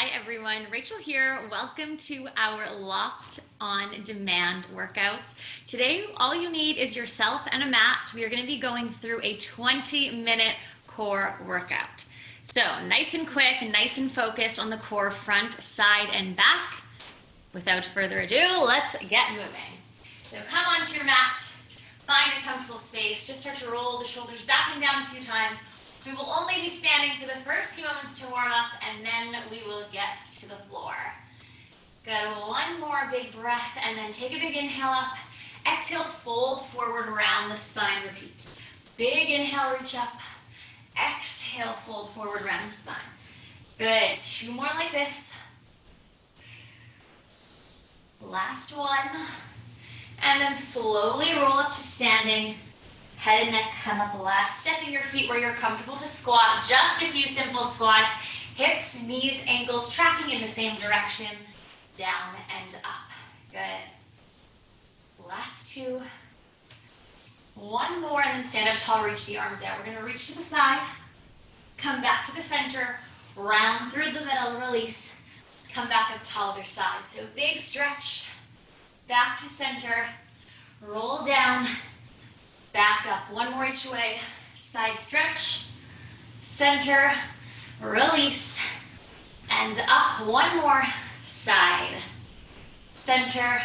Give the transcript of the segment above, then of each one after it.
Hi everyone, Rachel here. Welcome to our Locked on Demand workouts. Today, all you need is yourself and a mat. We are going to be going through a 20-minute core workout. So nice and quick, nice and focused on the core front, side, and back. Without further ado, let's get moving. So come onto your mat, find a comfortable space. Just start to roll the shoulders back and down a few times. We will only be standing for the first few moments to warm up, and then we will get to the floor. Good, one more big breath, and then take a big inhale up. Exhale, fold forward around the spine, repeat. Big inhale, reach up. Exhale, fold forward around the spine. Good, two more like this. Last one. And then slowly roll up to standing. Head and neck come up, last stepping your feet where you're comfortable to squat. Just a few simple squats. Hips, knees, ankles tracking in the same direction. Down and up. Good. Last two. One more and then stand up tall, reach the arms out. We're going to reach to the side. Come back to the center. Round through the middle, release. Come back up tall other side. So big stretch. Back to center. Roll down. Back up, one more each way. Side stretch, center, release, and up. One more, side, center,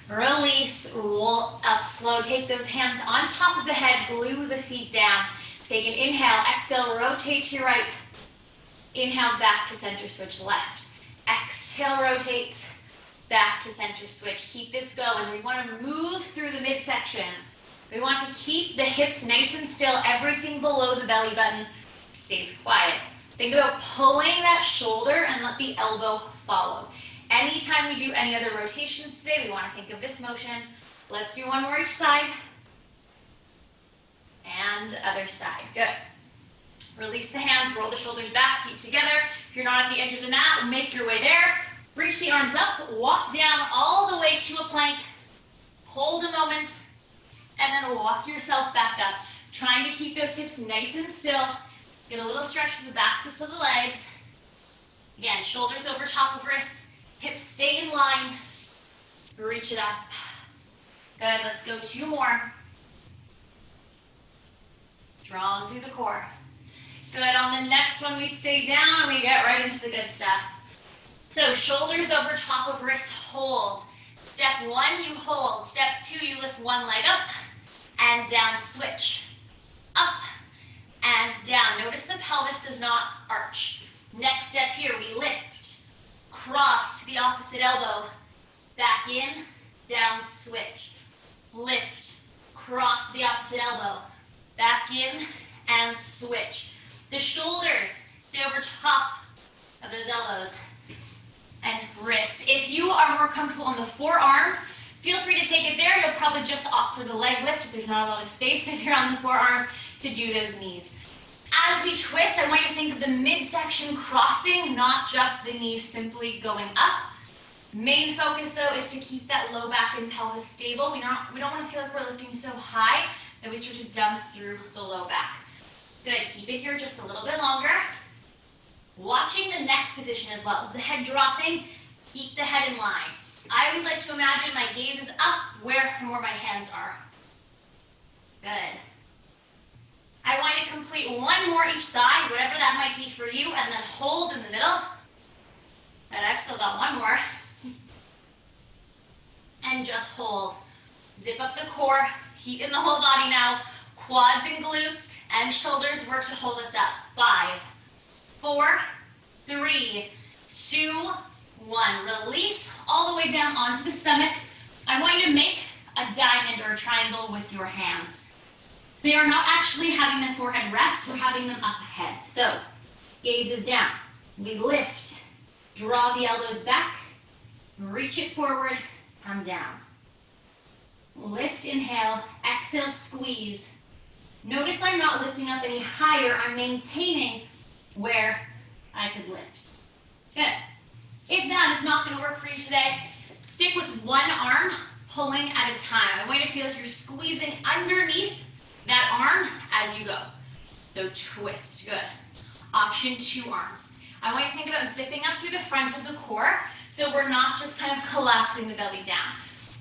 release, roll up slow. Take those hands on top of the head, glue the feet down. Take an inhale, exhale, rotate to your right. Inhale, back to center, switch left. Exhale, rotate, back to center, switch. Keep this going. We want to move through the midsection. We want to keep the hips nice and still. Everything below the belly button stays quiet. Think about pulling that shoulder and let the elbow follow. Anytime we do any other rotations today, we want to think of this motion. Let's do one more each side. And other side. Good. Release the hands, roll the shoulders back, feet together. If you're not at the edge of the mat, make your way there. Reach the arms up, walk down all the way to a plank. Hold a moment. And then walk yourself back up, trying to keep those hips nice and still. Get a little stretch to the back of the legs. Again, shoulders over top of wrists, hips stay in line. Reach it up. Good, let's go two more. Strong through the core. Good, on the next one we stay down, we get right into the good stuff. So shoulders over top of wrists, hold. Step one, you hold. Step two, you lift one leg up and down, switch. Up and down. Notice the pelvis does not arch. Next step here, we lift. Cross to the opposite elbow. Back in, down, switch. Lift. Cross to the opposite elbow. Back in and switch. The shoulders stay over top of those elbows. And wrists. If you are more comfortable on the forearms, feel free to take it there. You'll probably just opt for the leg lift if there's not a lot of space if you're on the forearms to do those knees. As we twist, I want you to think of the midsection crossing, not just the knees simply going up. Main focus though is to keep that low back and pelvis stable. We don't want to feel like we're lifting so high that we start to dump through the low back. Good, keep it here just a little bit longer. Watching the neck position as well. Is the head dropping? Keep the head in line. I always like to imagine my gaze is up from where my hands are. Good. I want you to complete one more each side, whatever that might be for you, and then hold in the middle. And I've still got one more. And just hold. Zip up the core, heat in the whole body now. Quads and glutes and shoulders work to hold us up. 5, 4, 3, 2, 1. Release all the way down onto the stomach. I want you to make a diamond or a triangle with your hands. They are not actually having the forehead rest, we're having them up ahead. So, gaze is down. We lift, draw the elbows back, reach it forward, come down. Lift, inhale, exhale, squeeze. Notice I'm not lifting up any higher, I'm maintaining where I could lift. Good. If that is not going to work for you today, stick with one arm, pulling at a time. I want you to feel like you're squeezing underneath that arm as you go. So twist, good. Option 2 arms. I want you to think about zipping up through the front of the core so we're not just kind of collapsing the belly down.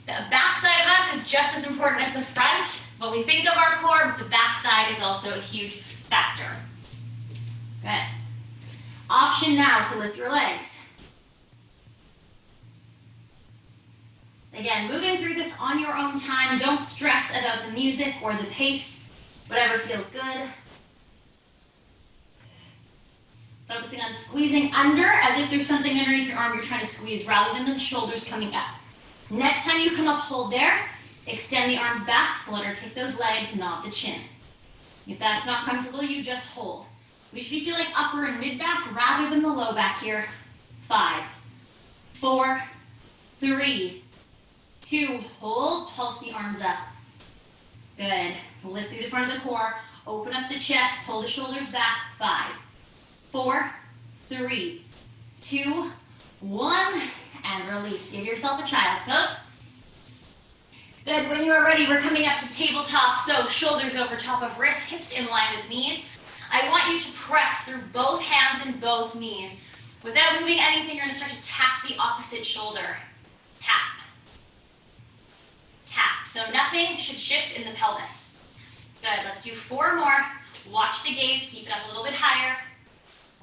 The back side of us is just as important as the front, but we think of our core, but the back side is also a huge factor. Good. Option now to lift your legs. Again, moving through this on your own time. Don't stress about the music or the pace, whatever feels good. Focusing on squeezing under as if there's something underneath your arm you're trying to squeeze rather than the shoulders coming up. Next time you come up, hold there. Extend the arms back, flutter, kick those legs, nod the chin. If that's not comfortable, you just hold. We should be feeling upper and mid back rather than the low back here. 5, 4, 3, 2, hold, pulse the arms up. Good. Lift through the front of the core, open up the chest, pull the shoulders back. 5, 4, 3, 2, 1, and release. Give yourself a child's pose. Good. When you are ready, we're coming up to tabletop. So shoulders over top of wrists, hips in line with knees. I want you to press through both hands and both knees. Without moving anything, you're going to start to tap the opposite shoulder. Tap. Tap. So nothing should shift in the pelvis. Good. Let's do 4 more. Watch the gaze. Keep it up a little bit higher.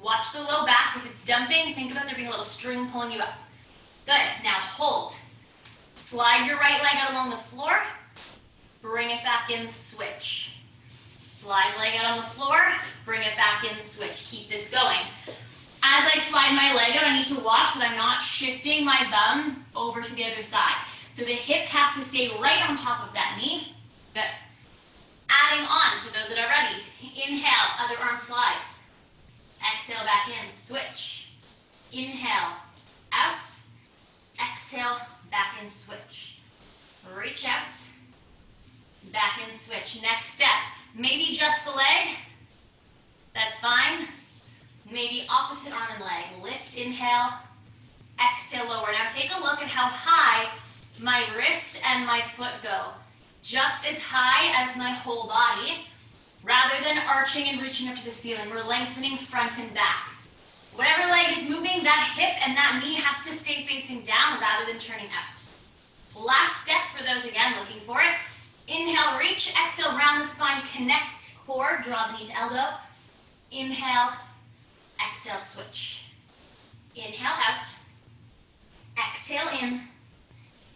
Watch the low back. If it's dumping, think about there being a little string pulling you up. Good. Now hold. Slide your right leg out along the floor. Bring it back in, switch. Slide leg out on the floor. Bring it back in, switch. Keep this going. As I slide my leg out, I need to watch that I'm not shifting my bum over to the other side. So the hip has to stay right on top of that knee. Good. Adding on, for those that are ready. Inhale, other arm slides. Exhale, back in, switch. Inhale, out. Exhale, back in, switch. Reach out, back in, switch. Next step, maybe just the leg. That's fine. Maybe opposite arm and leg. Lift, inhale, exhale, lower. Now take a look at how high my wrist and my foot go. Just as high as my whole body. Rather than arching and reaching up to the ceiling, we're lengthening front and back. Whatever leg is moving, that hip and that knee has to stay facing down rather than turning out. Last step for those, again, looking for it. Inhale, reach. Exhale, round the spine, connect core, draw the knee to elbow. Inhale, exhale, switch. Inhale, out. Exhale, in.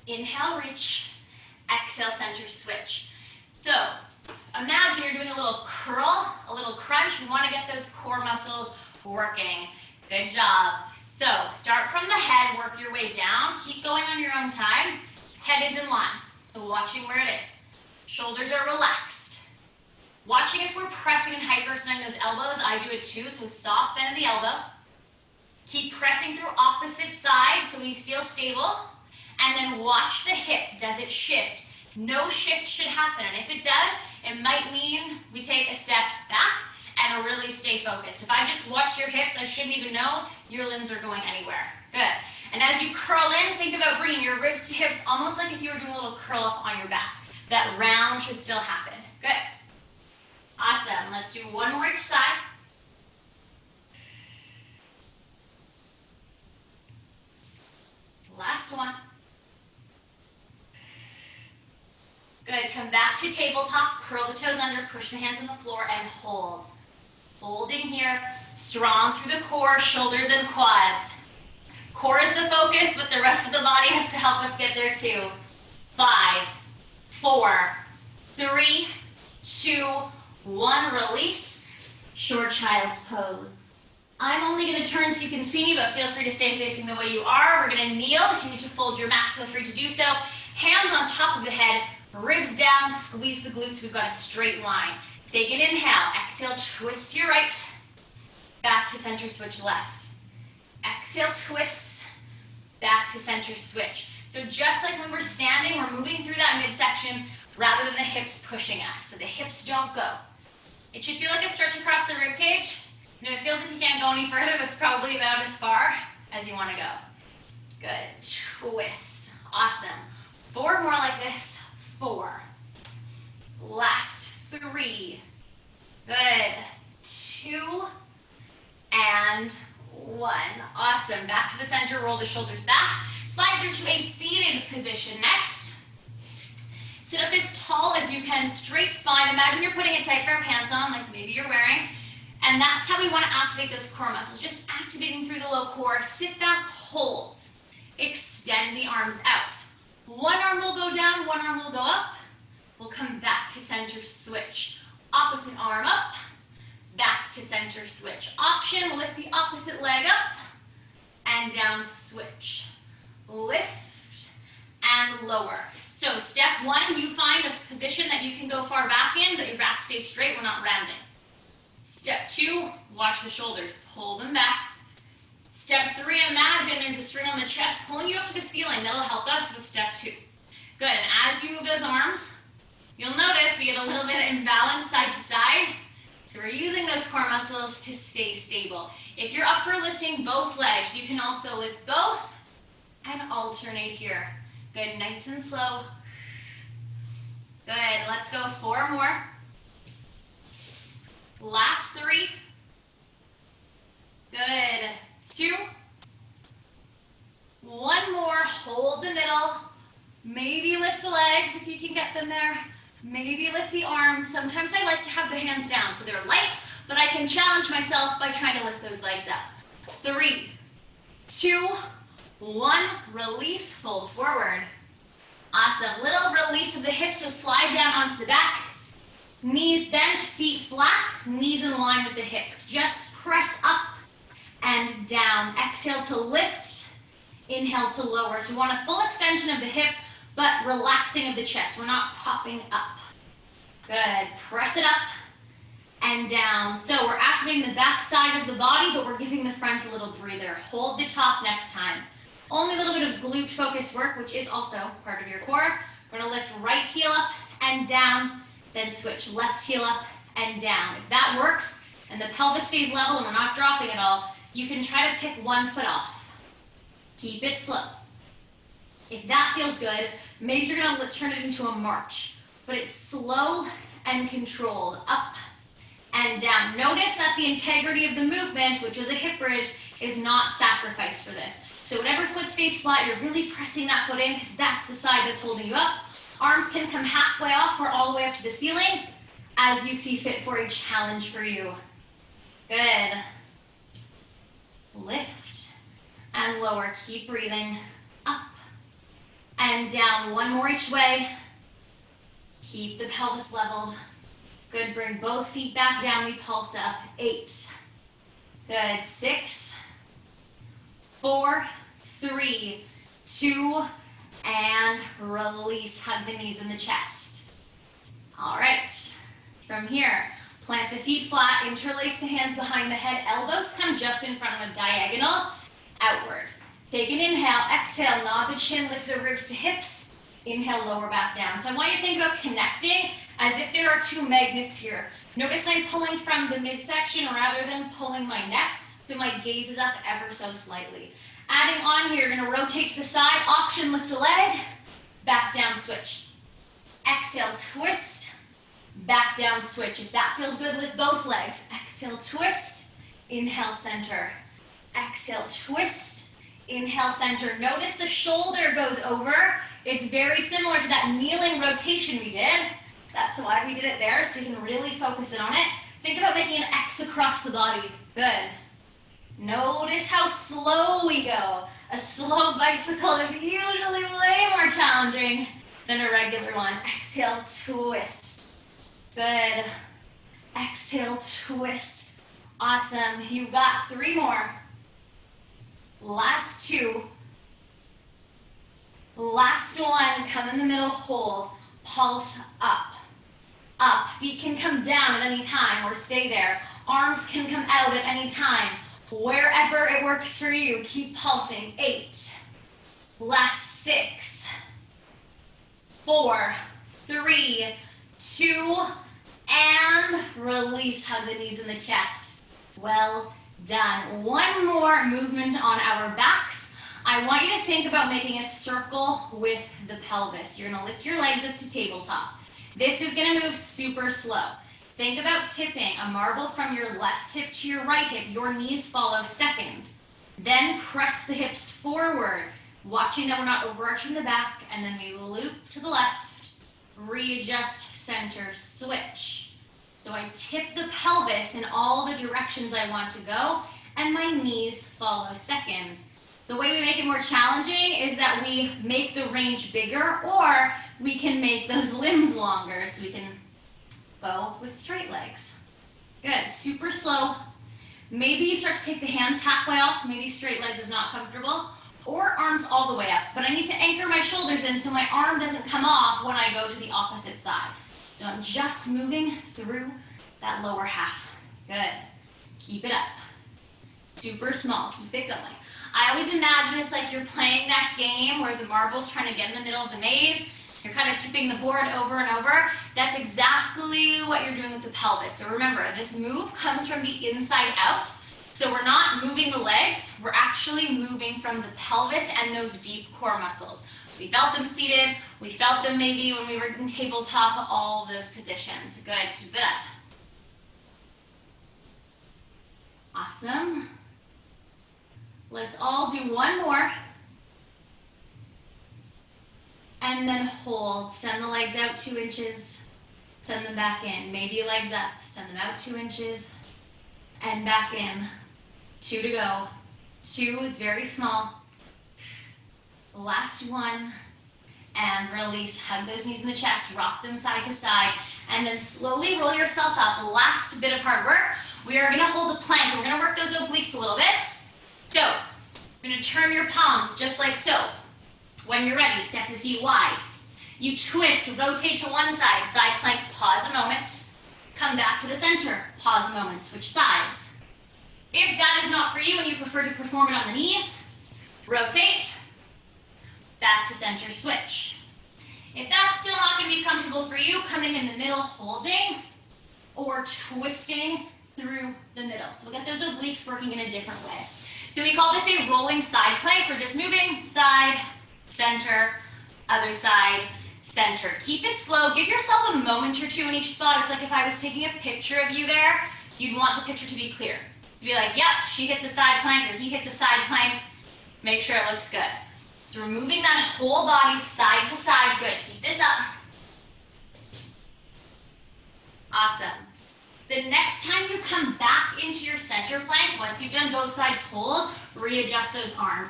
Inhale, reach. Exhale, center, switch. So, imagine you're doing a little curl, a little crunch. We want to get those core muscles working. Good job. So start from the head, work your way down. Keep going on your own time. Head is in line, so watching where it is. Shoulders are relaxed. Watching if we're pressing and hyperextending those elbows. I do it too, so soft bend of the elbow. Keep pressing through opposite sides so we feel stable. And then watch the hip. Does it shift? No shift should happen, and if it does, it might mean we take a step back and really stay focused. If I just watched your hips, I shouldn't even know your limbs are going anywhere. Good. And as you curl in, think about bringing your ribs to hips, almost like if you were doing a little curl up on your back. That round should still happen. Good. Awesome. Let's do 1 more each side. Last one. Good. Come back to tabletop. Curl the toes under. Push the hands on the floor and hold. Holding here. Strong through the core, shoulders and quads. Core is the focus, but the rest of the body has to help us get there too. 5, 4, 3, 2, 1. Release. Short child's pose. I'm only going to turn so you can see me, but feel free to stay facing the way you are. We're going to kneel. If you need to fold your mat, feel free to do so. Hands on top of the head. Ribs down, squeeze the glutes. We've got a straight line. Take an inhale. Exhale, twist your right. Back to center, switch left. Exhale, twist. Back to center, switch. So just like when we're standing, we're moving through that midsection rather than the hips pushing us. So the hips don't go. It should feel like a stretch across the rib cage. And if it feels like you can't go any further, that's probably about as far as you want to go. Good. Twist. Awesome. 4 more like this. 4. Last 3. Good. 2 and 1. Awesome. Back to the center, roll the shoulders back. Slide through to a seated position next. Sit up as tall as you can, straight spine. Imagine you're putting a tight pair of pants on, like maybe you're wearing. And that's how we want to activate those core muscles, just activating through the low core. Sit back, hold. Extend the arms out. One arm will go down, one arm will go up. We'll come back to center, switch. Opposite arm up, back to center, switch. Option, lift the opposite leg up, and down, switch. Lift and lower. So step 1, you find a position that you can go far back in, that your back stays straight, we're not rounding. Step 2, watch the shoulders, pull them back. Step 3, imagine there's a string on the chest pulling you up to the ceiling. That'll help us with step 2. Good, and as you move those arms, you'll notice we get a little bit of imbalance side to side. So we're using those core muscles to stay stable. If you're up for lifting both legs, you can also lift both and alternate here. Good, nice and slow. Good, let's go 4 more. Last 3. Good, 2. 1 more, hold the middle. Maybe lift the legs if you can get them there. Maybe lift the arms. Sometimes I like to have the hands down so they're light, but I can challenge myself by trying to lift those legs up. 3, 2, 1, release, fold forward. Awesome, little release of the hips, so slide down onto the back. Knees bent, feet flat, knees in line with the hips. Just press up and down. Exhale to lift, inhale to lower. So we want a full extension of the hip, but relaxing of the chest. We're not popping up. Good, press it up and down. So we're activating the back side of the body, but we're giving the front a little breather. Hold the top next time. Only a little bit of glute focus work, which is also part of your core. We're gonna lift right heel up and down, then switch left heel up and down. If that works and the pelvis stays level and we're not dropping at all, you can try to pick one foot off. Keep it slow. If that feels good, maybe you're gonna turn it into a march, but it's slow and controlled, up and down. Notice that the integrity of the movement, which was a hip bridge, is not sacrificed for this. So whatever foot stays flat, you're really pressing that foot in because that's the side that's holding you up. Arms can come halfway off or all the way up to the ceiling as you see fit for a challenge for you. Good. Lift and lower. Keep breathing. Up and down. 1 more each way. Keep the pelvis leveled. Good. Bring both feet back down. We pulse up. 8. Good. 6, 4, 3, 2, and release. Hug the knees in the chest. All right. From here, plant the feet flat, interlace the hands behind the head, elbows come just in front of a diagonal, outward. Take an inhale, exhale, nod the chin, lift the ribs to hips, inhale, lower back down. So I want you to think about connecting as if there are 2 magnets here. Notice I'm pulling from the midsection rather than pulling my neck, so my gaze is up ever so slightly. Adding on here, you're gonna rotate to the side, option, lift a leg, back down, switch. Exhale, twist, back down, switch. If that feels good, lift both legs. Exhale, twist, inhale, center. Exhale, twist, inhale, center. Notice the shoulder goes over. It's very similar to that kneeling rotation we did. That's why we did it there, so you can really focus in on it. Think about making an X across the body. Good. Notice how slow we go. A slow bicycle is usually way more challenging than a regular one. Exhale, twist. Good. Exhale, twist. Awesome. You've got 3 more. Last 2. Last 1. Come in the middle, hold. Pulse up. Up. Feet can come down at any time or stay there. Arms can come out at any time. Wherever it works for you, keep pulsing. 8. Last 6. 4, 3, 2, and release. Hug the knees in the chest. Well done. 1 more movement on our backs. I want you to think about making a circle with the pelvis. You're gonna lift your legs up to tabletop. This is gonna move super slow. Think about tipping a marble from your left hip to your right hip. Your knees follow second. hips forward, watching that we're not overarching the back, and then we loop to the left, readjust, center, switch. So I tip the pelvis in all the directions I want to go, and my knees follow second. The way we make it more challenging is that we make the range bigger, or we can make those limbs longer, so we can go with straight legs. Good, super slow. Maybe you start to take the hands halfway off, maybe straight legs is not comfortable, or arms all the way up. But I need to anchor my shoulders in so my arm doesn't come off when I go to the opposite side. So I'm just moving through that lower half. Good, keep it up. Super small, keep it going. I always imagine it's like you're playing that game where the marble's trying to get in the middle of the maze. You're kind of tipping the board over and over. That's exactly what you're doing with the pelvis. But remember, this move comes from the inside out. So we're not moving the legs, we're actually moving from the pelvis and those deep core muscles. We felt them seated, we felt them maybe when we were in tabletop, all of those positions. Good, keep it up. Awesome. Let's all do one more. And then hold, send the legs out 2 inches, send them back in. Maybe legs up, send them out 2 inches, and back in. 2 to go. 2, it's very small. Last one, and release. Hug those knees in the chest, rock them side to side, and then slowly roll yourself up. Last bit of hard work. We are gonna hold a plank. We're gonna work those obliques a little bit. So, you're gonna turn your palms just like so. When you're ready, step your feet wide. You twist, rotate to one side, side plank, pause a moment. Come back to the center, pause a moment, switch sides. If that is not for you and you prefer to perform it on the knees, rotate, back to center, switch. If that's still not going to be comfortable for you, coming in the middle, holding, or twisting through the middle. So we'll get those obliques working in a different way. So we call this a rolling side plank. We're just moving side, center, other side, center. Keep it slow. Give yourself a moment or two in each spot. It's like if I was taking a picture of you there, you'd want the picture to be clear. To be like, yep, she hit the side plank or he hit the side plank. Make sure it looks good. So we're moving that whole body side to side. Good, keep this up. Awesome. The next time you come back into your center plank, once you've done both sides, hold, readjust those arms.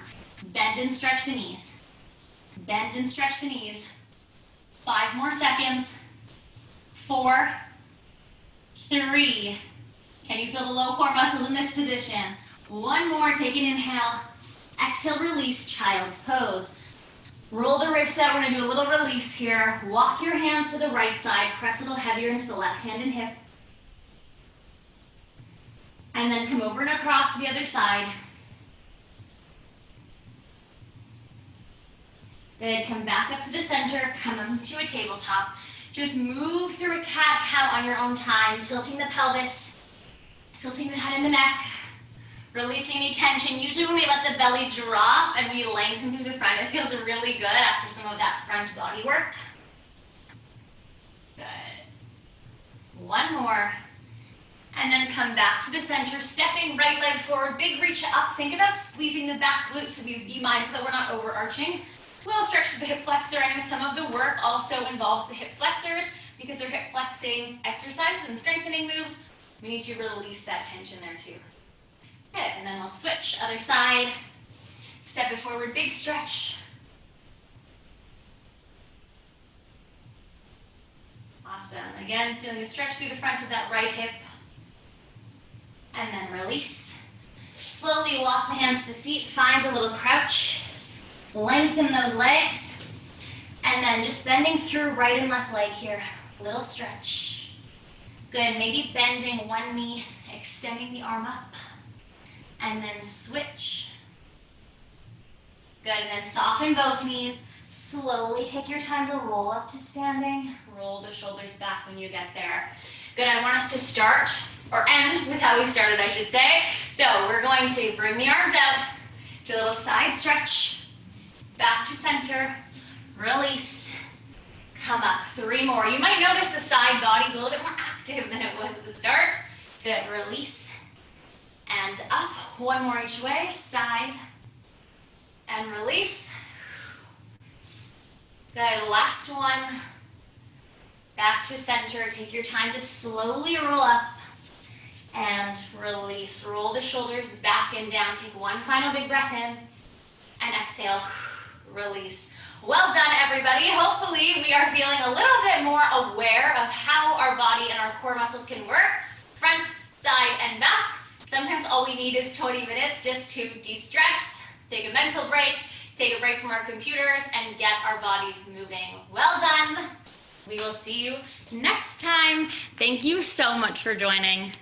Bend and stretch the knees. Bend and stretch the knees. 5 more seconds. 4, 3. Can you feel the low core muscles in this position? 1 more, take an inhale. Exhale, release, child's pose. Roll the wrists out, we're gonna do a little release here. Walk your hands to the right side, press a little heavier into the left hand and hip. And then come over and across to the other side. Good, come back up to the center, come up to a tabletop. Just move through a cat-cow on your own time, tilting the pelvis, tilting the head and the neck, releasing any tension. Usually when we let the belly drop and we lengthen through the front, it feels really good after some of that front body work. Good. 1 more. And then come back to the center, stepping right leg forward, big reach up. Think about squeezing the back glutes, so be mindful that we're not overarching. We'll stretch the hip flexor. I know some of the work also involves the hip flexors because they're hip flexing exercises and strengthening moves. We need to release that tension there too. Good, and then we'll switch, other side. Step it forward, big stretch. Awesome. Again, feeling the stretch through the front of that right hip. And then release. Slowly walk the hands to the feet, find a little crouch. Lengthen those legs. And then just bending through right and left leg here. Little stretch. Good, maybe bending one knee, extending the arm up. And then switch. Good, and then soften both knees. Slowly take your time to roll up to standing. Roll the shoulders back when you get there. Good, I want us to start, or end with how we started, I should say. So we're going to bring the arms out, do a little side stretch, back to center, release, come up. 3 more. You might notice the side body's a little bit more active than it was at the start. Good, release, and up. 1 more each way, side, and release. Good, last one. Back to center. Take your time to slowly roll up and release. Roll the shoulders back and down. Take one final big breath in and exhale, release. Well done, everybody. Hopefully we are feeling a little bit more aware of how our body and our core muscles can work, front, side, and back. Sometimes all we need is 20 minutes just to de-stress, take a mental break, take a break from our computers, and get our bodies moving. Well done. We will see you next time. Thank you so much for joining.